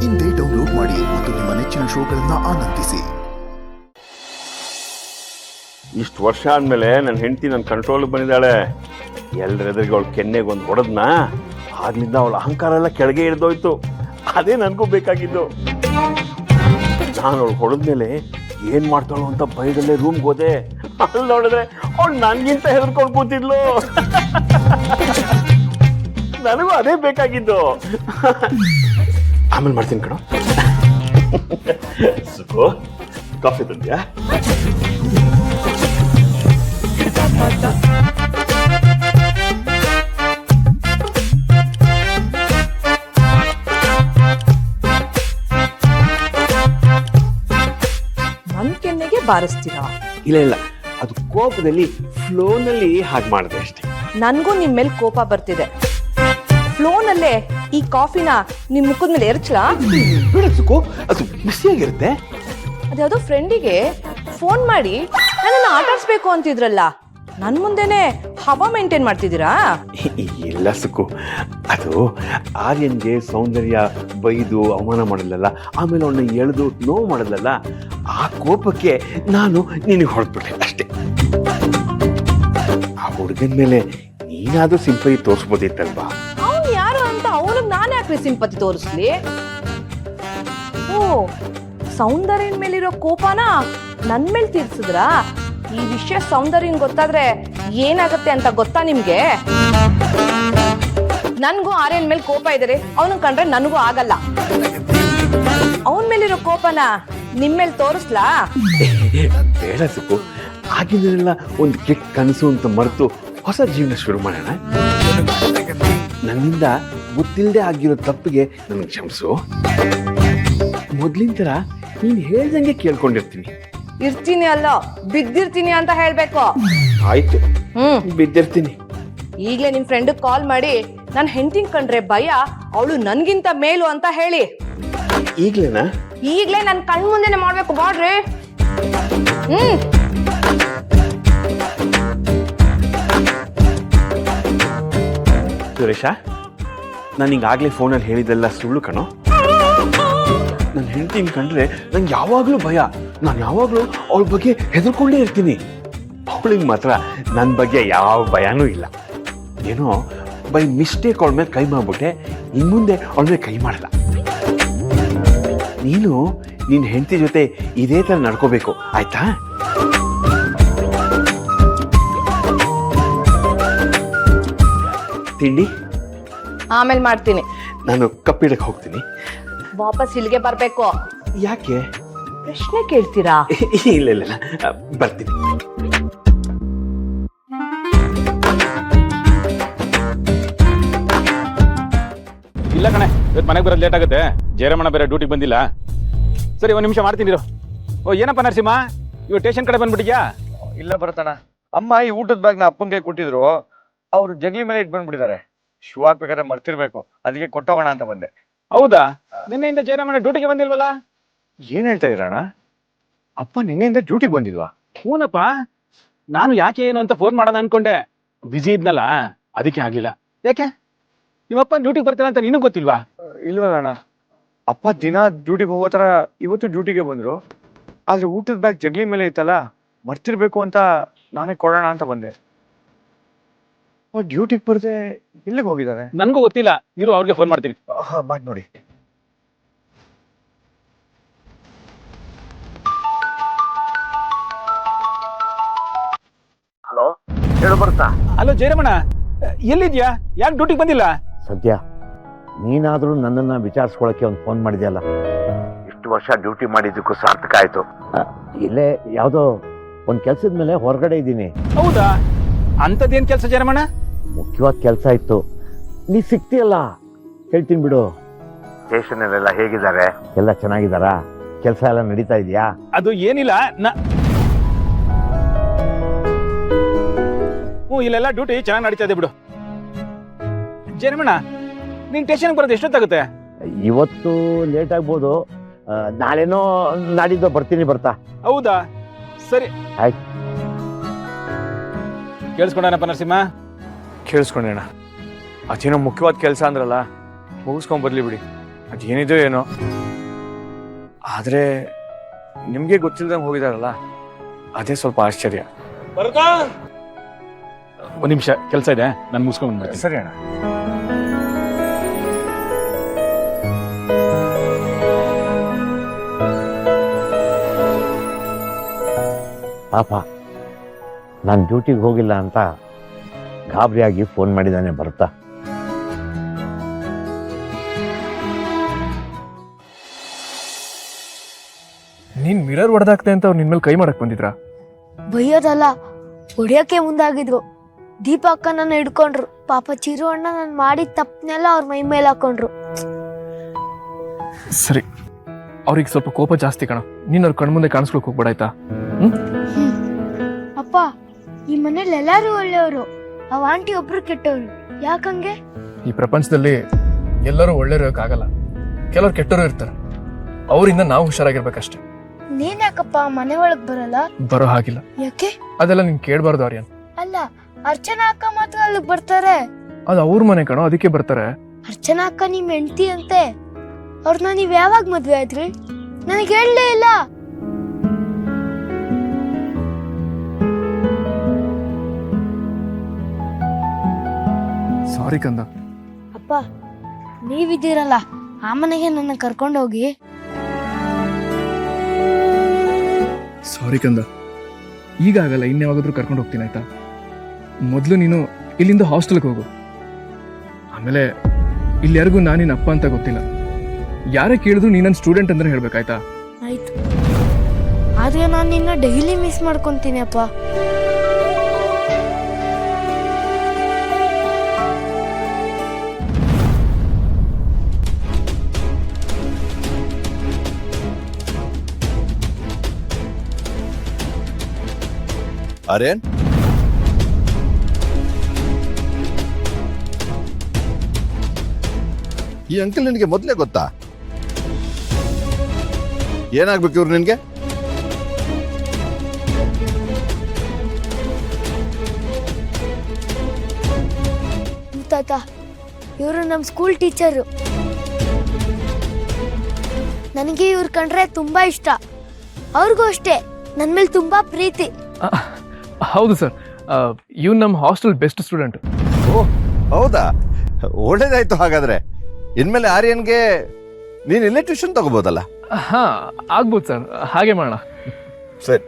ಇಂದೇ ಡೌನ್ಲೋಡ್ ಮಾಡಿ ಮತ್ತು ನಿಮ್ಮ ನೆಚ್ಚಿನ ಶೋಗಳನ್ನ ಆನಂದಿಸಿ. ಇಷ್ಟು ವರ್ಷ ಆದ್ಮೇಲೆ ನನ್ನ ಹೆಂಡತಿ ನನ್ನ ಕಂಟ್ರೋಲ್ ಬಂದಿದ್ದಾಳೆ. ಎಲ್ಲರ ಎದುರಿಗೆ ಅವಳು ಕೆನ್ನೆಗೆ ಒಂದು ಹೊಡೆದ್ನ, ಆಗ್ಲಿಂದ ಅವಳ ಅಹಂಕಾರ ಎಲ್ಲ ಕೆಳಗೆ ಇಳಿದೋಯ್ತು. ಅದೇ ನನಗೂ ಬೇಕಾಗಿದ್ದು. ನಾನು ಅವಳು ಹೊಡೆದ್ಮೇಲೆ ಏನ್ ಮಾಡ್ತಾಳು ಅಂತ ಬೈಡಲ್ಲೇ ರೂಮ್ಗೆ ಹೋದೆ. ಅಲ್ಲಿ ನೋಡಿದ್ರೆ ಅವಳು ನನ್ಗಿಂತ ಹೆದರ್ಕೊಂಡು ಕೂತಿದ್ಲು. ನನಗೂ ಅದೇ ಬೇಕಾಗಿದ್ದು. ಆಮೇಲೆ ಮಾಡ್ತೀನಿ ಕಣೋ. ಸುಖೋ, ಕಾಫಿ ತಂದ್ಯಾ? ನನ್ ಕೆನ್ನೆಗೆ ಬಾರಿಸ್ತೀರಾ? ಇಲ್ಲ ಇಲ್ಲ, ಅದು ಕೋಪದಲ್ಲಿ ಫ್ಲೋನಲ್ಲಿ ಹಾಗೆ ಮಾಡಿದೆ ಅಷ್ಟೇ. ನನ್ಗೂ ನಿಮ್ ಮೇಲೆ ಕೋಪ ಬರ್ತಿದೆ. ಫ್ಲೋನಲ್ಲೇ ಈ ಕಾಫಿನ ನಿಮ್ ಮುಖದ ಮೇಲೆ ಎರಚ್ಲಾ? ಬೇಡ ಸುಖೋ, ಅದು ಬಿಸಿಯಾಗಿರುತ್ತೆ. ಅದ್ಯಾವುದೋ ಫ್ರೆಂಡಿಗೆ ಫೋನ್ ಮಾಡಿ ನನ್ನನ್ನು ಆಟಾಡ್ಸ್ಬೇಕು ಅಂತಿದ್ರಲ್ಲ, ನನ್ ಮುಂದೆನೆ ಹವಾ ಮೇಂಟೈನ್ ಮಾಡ್ತಿದ್ದೀರಾ? ಇಲ್ಲ ಸುಖು, ಅದು ಆರ್ಯನ್ಗೆ ಸೌಂದರ್ಯ ಬೈದು ಅವಮಾನ ಮಾಡಲಲ್ಲ, ಆಮೇಲೆ ಅವನ್ನ ಎಳೆದು ನೋವು ಮಾಡಲಲ್ಲ, ಆ ಕೋಪಕ್ಕೆ ನಾನು ನಿನಗೆ ಹೊರಟ್ಬಿಟ್ಟೆ ಅಷ್ಟೇ. ಆ ಹುಡುಗನ ಮೇಲೆ ನೀನಾದ್ರೂ ಸಿಂಪತಿ ತೋರಿಸ್ಬೋದಿತ್ತಲ್ವಾ? ಅವ್ನು ಯಾರು ಅಂತ ಅವನಿಗೆ ನಾನು ಯಾಕ್ರಿ ಸಿಂಪತಿ ತೋರಿಸ್ಲಿ? ಓ, ಸೌಂದರ್ಯನ ಮೇಲಿರೋ ಕೋಪನ ನನ್ ಮೇಲೆ ತೀರ್ಸಿದ್ರಾ? ಈ ವಿಷಯ ಸೌಂದರ್ಯನ್ ಗೊತ್ತಾದ್ರೆ ಏನಾಗತ್ತೆ ಅಂತ ಗೊತ್ತಾ ನಿಮ್ಗೆ? ನನ್ಗೂ ಆರ್ಯನ್ ಮೇಲೆ ಕೋಪ ಇದ್ದಾರೆ, ಅವನು ಕಂಡ್ರೆ ನನಗೂ ಆಗಲ್ಲ. ಅವನ್ ಮೇಲಿರೋ ಕೋಪನ ನಿಮ್ ಮೇಲೆ ತೋರಿಸ್ಲಾ? ಬೇಡ ಸುಖು, ಆಗಿದ್ದೆಲ್ಲ ಒಂದು ಕೆಟ್ಟ ಕನಸು ಅಂತ ಮರೆತು ಹೊಸ ಜೀವನ ಶುರು ಮಾಡೋಣ. ನನ್ನಿಂದ ಗೊತ್ತಿಲ್ಲದೆ ಆಗಿರೋ ತಪ್ಪಿಗೆ ನನಗೆ ಕ್ಷಮಿಸು. ಮೊದ್ಲಿನ ತರ ನೀನ್ ಹೇಳ್ದಂಗೆ ಕೇಳ್ಕೊಂಡಿರ್ತೀನಿ. ಇರ್ತೀನಿ ಅಲ್ಲ, ಬಿದ್ದಿರ್ತೀನಿ ಅಂತ ಹೇಳ್ಬೇಕು. ಆಯ್ತು, ಬಿದ್ದಿರ್ತೀನಿ. ಈಗ್ಲೇ ನಿಮ್ ಫ್ರೆಂಡ್ ಕಾಲ್ ಮಾಡಿ ನನ್ ಹೆಂಡತಿನ್ ಕಂಡ್ರೆ ಭಯ, ಅವಳು ನನ್ಗಿಂತ ಮೇಲು ಅಂತ ಹೇಳಿ. ಈಗ್ಲೇನಾ? ಈಗ್ಲೇ ನನ್ ಕಣ್ ಮುಂದೆನೆ ಮಾಡ್ಬೇಕು, ಬಾಡ್ರಿ. ಸುರೇಶ, ನಾನು ಈಗಾಗಲೇ ಫೋನಲ್ಲಿ ಹೇಳಿದ್ದೆಲ್ಲ ಸುಳ್ಳು ಕಣೋ. ನನ್ನ ಹೆಂಡತಿನ ಕಂಡ್ರೆ ನಂಗೆ ಯಾವಾಗಲೂ ಭಯ. ನಾನು ಯಾವಾಗಲೂ ಅವಳ ಬಗ್ಗೆ ಹೆದರ್ಕೊಂಡೇ ಇರ್ತೀನಿ. ಅವಳಿಗೆ ಮಾತ್ರ ನನ್ನ ಬಗ್ಗೆ ಯಾವ ಭಯನೂ ಇಲ್ಲ. ಏನೋ ಬೈ ಮಿಸ್ಟೇಕ್ ಅವಳ ಮೇಲೆ ಕೈ ಮಾಡ್ಬಿಟ್ಟೆ, ಇನ್ನು ಮುಂದೆ ಅವಳ ಮೇಲೆ ಕೈ ಮಾಡಲ್ಲ. ನೀನು ನಿನ್ನ ಹೆಂಡತಿ ಜೊತೆ ಇದೇ ಥರ ನಡ್ಕೋಬೇಕು, ಆಯ್ತಾ? ತಿಂಡಿ ಆಮೇಲೆ ಮಾಡ್ತೀನಿ. ನಾನು ಕಪ್ಪಿಡಕ್ಕೆ ಹೋಗ್ತೀನಿ. ವಾಪಸ್ ಇಲ್ಲಿಗೆ ಬರ್ಬೇಕು. ಯಾಕೆ? ಪ್ರಶ್ನೆ ಕೇಳ್ತೀರಾ? ಇಲ್ಲ ಇಲ್ಲ ಇಲ್ಲ, ಬರ್ತೀನಿ. ಇಲ್ಲ ಕಣೆ, ಇವತ್ತು ಮನೆಗೆ ಬರೋದು ಲೇಟ್ ಆಗುತ್ತೆ. ಜಯರಮಣ ಬೇರೆ ಡ್ಯೂಟಿಗೆ ಬಂದಿಲ್ಲ. ಸರಿ, ಒಂದು ನಿಮಿಷ ಮಾಡ್ತೀನಿ. ಓ, ಏನಪ್ಪ ನರಸಿಂಹ, ಇವಾಗ ಸ್ಟೇಷನ್ ಕಡೆ ಬಂದ್ಬಿಟ್ಟಿದ್ಯಾ? ಇಲ್ಲ ಬರತಣ, ಅಮ್ಮ ಈ ಊಟದ ಬ್ಯಾಗ್ನ ಅಪ್ಪಂಗೆ ಕೊಟ್ಟಿದ್ರು, ಅವ್ರು ಜಗ್ಲಿ ಮೇಲೆ ಇಟ್ಟು ಬಂದ್ಬಿಟ್ಟಿದ್ದಾರೆ. ಶೂ ಹಾಕ್ಬೇಕಾದ್ರೆ ಮರ್ತಿರ್ಬೇಕು, ಅದಕ್ಕೆ ಕೊಟ್ಟೋಗೋಣ ಅಂತ ಬಂದೆ. ಹೌದಾ? ನಿನ್ನೆಯಿಂದ ಜಯರಮಣ ಡ್ಯೂಟಿಗೆ ಬಂದಿಲ್ವಲ್ಲ? ಏನ್ ಹೇಳ್ತಾ ಇದ್ದೀರಣ್ಣ? ಅಪ್ಪ ನಿನ್ನೆಯಿಂದ ಡ್ಯೂಟಿಗೆ ಬಂದಿದ್ವಾ? ಹೂನಪ್ಪ, ನಾನು ಯಾಕೆ ಏನು ಅಂತ ಫೋನ್ ಮಾಡೋಣ ಅನ್ಕೊಂಡೆ. ಬಿಸಿ ಇದ್ನಲ್ಲ, ಅದಕ್ಕೆ ಆಗ್ಲಿಲ್ಲ. ಯಾಕೆ ನಿಮ್ಮಪ್ಪ ಡ್ಯೂಟಿಗೆ ಬರ್ತಾರ ಅಂತ ನಿನಗೆ ಗೊತ್ತಿಲ್ವಾ? ಇಲ್ವಲ್ಲ ಅಣ್ಣ, ಅಪ್ಪ ದಿನ ಡ್ಯೂಟಿಗೆ ಹೋಗೋ ತರ ಇವತ್ತು ಡ್ಯೂಟಿಗೆ ಬಂದ್ರು. ಆದ್ರೆ ಊಟದ ಬ್ಯಾಗ್ ಜಗ್ಲಿ ಮೇಲೆ ಇತ್ತಲ್ಲ, ಮರ್ತಿರ್ಬೇಕು ಅಂತ ನಾನೇ ಕೊಡೋಣ ಅಂತ ಬಂದೆ. ಡ್ಯೂಟಿಗೆ ಬರ್ದೆ ಇಲ್ಲಿಗೆ ಹೋಗಿದ್ದಾರೆ? ನನ್ಗೂ ಗೊತ್ತಿಲ್ಲ, ಇರು ಅವ್ರಿಗೆ ಫೋನ್ ಮಾಡ್ತೀನಿ. ಮಾಡಿ ನೋಡಿ. ಹಲೋ, ಹೇಳು ಬರ್ತಾ. ಹಲೋ ಜಯರಮಣ, ಎಲ್ಲಿದ್ಯಾ? ಯಾಕೆ ಡ್ಯೂಟಿಗೆ ಬಂದಿಲ್ಲ? ಸದ್ಯ ನೀನಾದ್ರೂ ನನ್ನನ್ನ ವಿಚಾರಿಸ್ಕೊಳಕ್ಕೆ ಒಂದು ಫೋನ್ ಮಾಡಿದ್ಯಲ್ಲ. ಇಷ್ಟು ವರ್ಷ ಡ್ಯೂಟಿ ಮಾಡಿದ್ದಕ್ಕೂ ಸಾರ್ಥಕ ಆಯ್ತು. ಇಲ್ಲೇ ಯಾವುದೋ ಒಂದು ಕೆಲ್ಸದ ಮೇಲೆ ಹೊರಗಡೆ ಇದ್ದೀನಿ. ಹೌದಾ? ಅಂಥದ್ದೇನ್ ಕೆಲಸ ಜಯರಮಣ? ಮುಖ್ಯವಾದ ಕೆಲಸ ಇತ್ತು. ನೀ ಸಿಗ್ತೀಯಲ್ಲ, ಹೇಳ್ತೀನಿ ಬಿಡು. ಸ್ಟೇಷನಲ್ಲೆಲ್ಲ ಹೇಗಿದ್ದಾರೆ? ಎಲ್ಲ ಚೆನ್ನಾಗಿದ್ದಾರಾ? ಕೆಲಸ ಎಲ್ಲ ನಡೀತಾ ಇದೆಯಾ? ಅದು ಏನಿಲ್ಲ, ಇಲ್ಲೆಲ್ಲ ಡ್ಯೂಟಿ ಚೆನ್ನಾಗಿ ನಡೀತಾ ಇದೆ ಬಿಡು. ಜಯರಮಣ, ನೀನ್ ಸ್ಟೇಷನ್ಗೆ ಬರೋದು ಎಷ್ಟೊತ್ತಾಗುತ್ತೆ? ಇವತ್ತು ಲೇಟ್ ಆಗ್ಬೋದು, ನಾಳೆನೋ ನಾಡಿದ್ದು ಬರ್ತೀನಿ. ಬರ್ತಾ? ಹೌದಾ? ಸರಿ ಆಯ್ತು. ಕೇಳಿಸ್ಕೊಂಡನಪ್ಪ ನರಸಿಂಹ? ಕೇಳಿಸ್ಕೊಂಡೇಣ. ಅದೇನೋ ಮುಖ್ಯವಾದ ಕೆಲಸ ಅಂದ್ರಲ್ಲ, ಮುಗಿಸ್ಕೊಂಡ್ ಬರ್ಲಿ ಬಿಡಿ. ಅದೇನಿದೋ ಏನೋ, ಆದ್ರೆ ನಿಮ್ಗೆ ಗೊತ್ತಿಲ್ದಂಗೆ ಹೋಗಿದಾರಲ್ಲ, ಅದೇ ಸ್ವಲ್ಪ ಆಶ್ಚರ್ಯ. ಒಂದು ನಿಮಿಷ ಕೆಲಸ ಇದೆ, ನಾನು ಮುಗಿಸ್ಕೊಂಡು ಬಂದ್ಬಿಡ್ತೀನಿ. ಸರಿ ಅಣ್ಣ. ಪಾಪ ನಾನು ಡ್ಯೂಟಿಗೆ ಹೋಗಿಲ್ಲ ಅಂತ ಗಾಬರಿಯಾಗಿ ಫೋನ್ ಮಾಡಿದ್ದಾನೆ ಬರ್ತಾ. ನೀನ್ ಮಿರರ್ ಹೊಡೆದಾಕ್ತೆ ಅಂತ ಅವ್ರು ನಿನ್ ಮೇಲೆ ಕೈ ಮಾಡಕ್ ಬಂದಿದ್ರಾ? ಬೈಯೋದಲ್ಲ, ಹೊಡಿಯೋಕೆ ಮುಂದಾಗಿದ್ರು. ದೀಪ ಅಕ್ಕ ನನ್ನ ಹಿಡ್ಕೊಂಡ್ರು. ಪಾಪ ಚಿರು ಅಣ್ಣ ನಾನು ಮಾಡಿದ ತಪ್ಪನೆಲ್ಲ ಅವ್ರ ಮೈ ಮೇಲೆ ಹಾಕೊಂಡ್ರು. ಸರಿ, ಅವ್ರಿಗೆ ಸ್ವಲ್ಪ ಕೋಪ ಜಾಸ್ತಿ ಕಣ. ನೀನ್ ಅವ್ರ ಕಣ್ಮುಂದೆ ಕಾಣಿಸ್ಕೊಳಕ್ ಹೋಗ್ಬೇಡ ಆಯ್ತಾ? ಅಪ್ಪ, ಈ ಮನೇಲಿ ಎಲ್ಲಾರು ಒಳ್ಳೆಯವರು, ಅವ ಆಂಟಿ ಒಬ್ರು ಕೆಟ್ಟವ್ರು. ಯಾಕಂಗೆ? ಈ ಪ್ರಪಂಚದಲ್ಲಿ ಎಲ್ಲರೂ ಒಳ್ಳೆಯವ್ರಾಗಲ್ಲ, ಕೆಲವ್ರು ಕೆಟ್ಟವರು ಇರ್ತಾರೆ. ಅವರಿಂದ ನಾವು ಹುಷಾರಾಗಿರ್ಬೇಕಷ್ಟೇ. ನೀನ್ ಯಾಕಪ್ಪ ಮನೆ ಒಳಗ್ ಬರಲ್ಲ? ಬರೋ ಹಾಗಿಲ್ಲ. ಯಾಕೆ? ಅದೆಲ್ಲ ನೀನ್ ಕೇಳ್ಬಾರ್ದು ಆರ್ಯನ್. ಅಲ್ಲ, ಅರ್ಚನಾ ಅಕ್ಕ ಮಾತ್ರ ಅಲ್ಲಿಗೆ ಬರ್ತಾರೆ. ಅದು ಅವ್ರ ಮನೆ ಕಣೋ, ಅದಕ್ಕೆ ಬರ್ತಾರೆ. ಅರ್ಚನಾ ಅಕ್ಕ ನಿಮ್ ಹೆಂಡತಿ ಅಂತೆ. ಅವ್ರನ್ನ ನೀವ್ ಯಾವಾಗ ಮದ್ವೆ ಆದ್ರಿ? ನನಗೆ ಹೇಳಲೇ ಇಲ್ಲ. ಸಾರಿ ಕಂದ. ಅಪ್ಪ, ನೀವಿದ್ದೀರಲ್ಲ ಆ ಮನೆಗೆ ನನ್ನ ಕರ್ಕೊಂಡೋಗಿ. ಸಾರಿ ಕಂದ, ಈಗ ಆಗಲ್ಲ, ಇನ್ಯಾವಾಗಾದ್ರೂ ಕರ್ಕೊಂಡು ಹೋಗ್ತೀನಿ ಆಯ್ತಾ? ಮೊದಲು ನೀನು ಇಲ್ಲಿಂದ ಹಾಸ್ಟೆಲ್ಗೆ ಹೋಗು. ಆಮೇಲೆ ಇಲ್ಲಿ ಯಾರಿಗೂ ನಾನು ನಿನ್ನ ಅಪ್ಪ ಅಂತ ಗೊತ್ತಿಲ್ಲ. ಯಾರೇ ಕೇಳಿದ್ರು ನೀ ನನ್ನ ಸ್ಟೂಡೆಂಟ್ ಅಂದ್ರೆ ಹೇಳ್ಬೇಕಾಯ್ತಾ? ಆಯ್ತು, ಆದ್ರೆ ನಾನು ನಿನ್ನ ಡೈಲಿ ಮಿಸ್ ಮಾಡ್ಕೊಂತೀನಿ ಅಪ್ಪ. ಆರ್ಯನ್, ಈ ಅಂಕಲ್ ನಿನಗೆ ಮೊದಲೇ ಗೊತ್ತಾ? ಏನಾಗ್ಬೇಕು ಇವ್ರು ನಿನ್ಗೆ? ತಾತ, ಇವರು ನಮ್ಮ ಸ್ಕೂಲ್ ಟೀಚರು. ನನಗೆ ಇವ್ರು ಕಂಡ್ರೆ ತುಂಬಾ ಇಷ್ಟ. ಅವ್ರಿಗೂ ಅಷ್ಟೇ ನನ್ನ ಮೇಲೆ ತುಂಬಾ ಪ್ರೀತಿ. ಹೌದು ಸರ್, ಇವ್ನು ನಮ್ಮ ಹಾಸ್ಟೆಲ್ ಬೆಸ್ಟ್ ಸ್ಟೂಡೆಂಟ್. ಓ ಹೌದಾ, ಒಳ್ಳೇದಾಯ್ತು. ಹಾಗಾದ್ರೆ ಇನ್ಮೇಲೆ ಆರ್ಯನ್ಗೆ ನೀನ್ ಇಲ್ಲೇ ಟ್ಯೂಷನ್ ತಗೋಬೋದಲ್ಲ? ಹಾ, ಆಗ್ಬೋದು ಸರ್, ಹಾಗೆ ಮಾಡೋಣ. ಸರಿ.